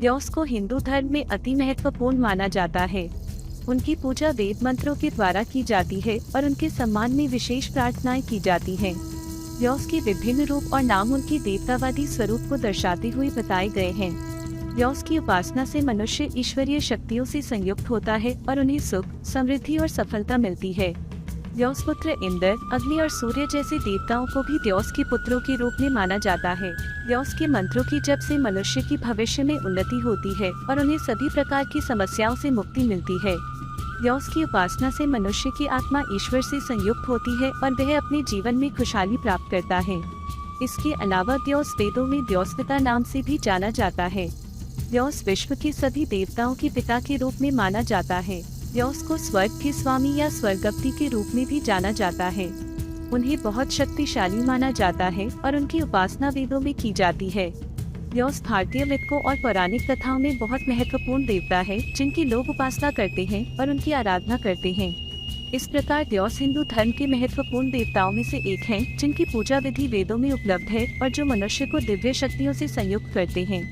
द्यौस को हिंदू धर्म में अति महत्वपूर्ण माना जाता है। उनकी पूजा वेद मंत्रों के द्वारा की जाती है और उनके सम्मान में विशेष प्रार्थनाएं की जाती हैं। द्यौस के विभिन्न रूप और नाम उनकी देवतावादी स्वरूप को दर्शाते हुए बताए गए हैं। द्यौस की उपासना से मनुष्य ईश्वरीय शक्तियों से संयुक्त होता है और उन्हें सुख, समृद्धि और सफलता मिलती है। द्यौस पुत्र इंद्र, अग्नि और सूर्य जैसे देवताओं को भी द्यौस के पुत्रों के रूप में माना जाता है। द्यौस के मंत्रों की जप से मनुष्य की भविष्य में उन्नति होती है और उन्हें सभी प्रकार की समस्याओं से मुक्ति मिलती है। द्यौस की उपासना से मनुष्य की आत्मा ईश्वर से संयुक्त होती है और वह अपने जीवन में खुशहाली प्राप्त करता है। इसके अलावा द्यौस वेदों में द्यौस पिता नाम से भी जाना जाता है। द्यौस विश्व के सभी देवताओं के पिता के रूप में माना जाता है। द्यौस को स्वर्ग के स्वामी या स्वर्गपति के रूप में भी जाना जाता है। उन्हें बहुत शक्तिशाली माना जाता है और उनकी उपासना वेदों में की जाती है। द्यौस भारतीय मिथकों और पौराणिक कथाओं में बहुत महत्वपूर्ण देवता है, जिनकी लोग उपासना करते हैं और उनकी आराधना करते हैं। इस प्रकार द्यौस हिंदू धर्म के महत्वपूर्ण देवताओं में से एक हैं, जिनकी पूजा विधि वेदों में उपलब्ध है और जो मनुष्य को दिव्य शक्तियों से संयुक्त करते हैं।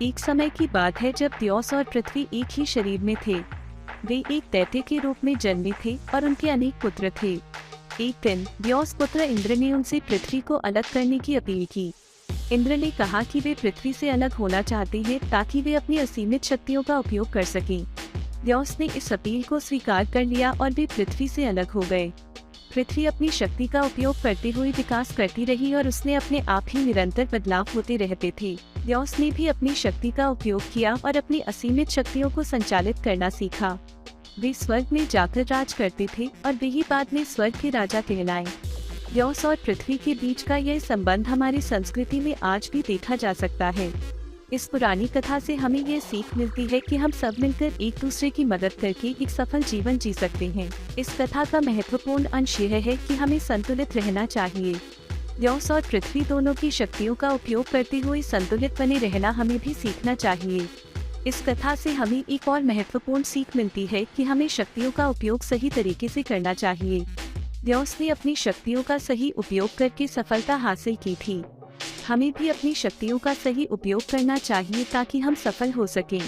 एक समय की बात है जब द्यौस और पृथ्वी एक ही शरीर में थे। वे एक दैत्य के रूप में जन्मे थे और उनके अनेक पुत्र थे। एक दिन द्यौस पुत्र इंद्र ने उनसे पृथ्वी को अलग करने की अपील की। इंद्र ने कहा कि वे पृथ्वी से अलग होना चाहते हैं ताकि वे अपनी असीमित शक्तियों का उपयोग कर सकें। द्यौस ने इस अपील को स्वीकार कर लिया और वे पृथ्वी से अलग हो गए। पृथ्वी अपनी शक्ति का उपयोग करते हुए विकास करती रही और उसने अपने आप ही निरंतर बदलाव होते रहते थे। द्यौस ने भी अपनी शक्ति का उपयोग किया और अपनी असीमित शक्तियों को संचालित करना सीखा। वे स्वर्ग में जाकर राज करते थे और वे ही बाद में स्वर्ग के राजा कहलाए। द्यौस और पृथ्वी के बीच का यह संबंध हमारी संस्कृति में आज भी देखा जा सकता है। इस पुरानी कथा से हमें यह सीख मिलती है कि हम सब मिलकर एक दूसरे की मदद करके एक सफल जीवन जी सकते हैं। इस कथा का महत्वपूर्ण अंश यह है कि हमें संतुलित रहना चाहिए। द्यौस और पृथ्वी दोनों की शक्तियों का उपयोग करते हुए संतुलित बने रहना हमें भी सीखना चाहिए। इस कथा से हमें एक और महत्वपूर्ण सीख मिलती है कि हमें शक्तियों का उपयोग सही तरीके से करना चाहिए। द्यौस ने अपनी शक्तियों का सही उपयोग करके सफलता हासिल की थी। हमें भी अपनी शक्तियों का सही उपयोग करना चाहिए ताकि हम सफल हो सकें।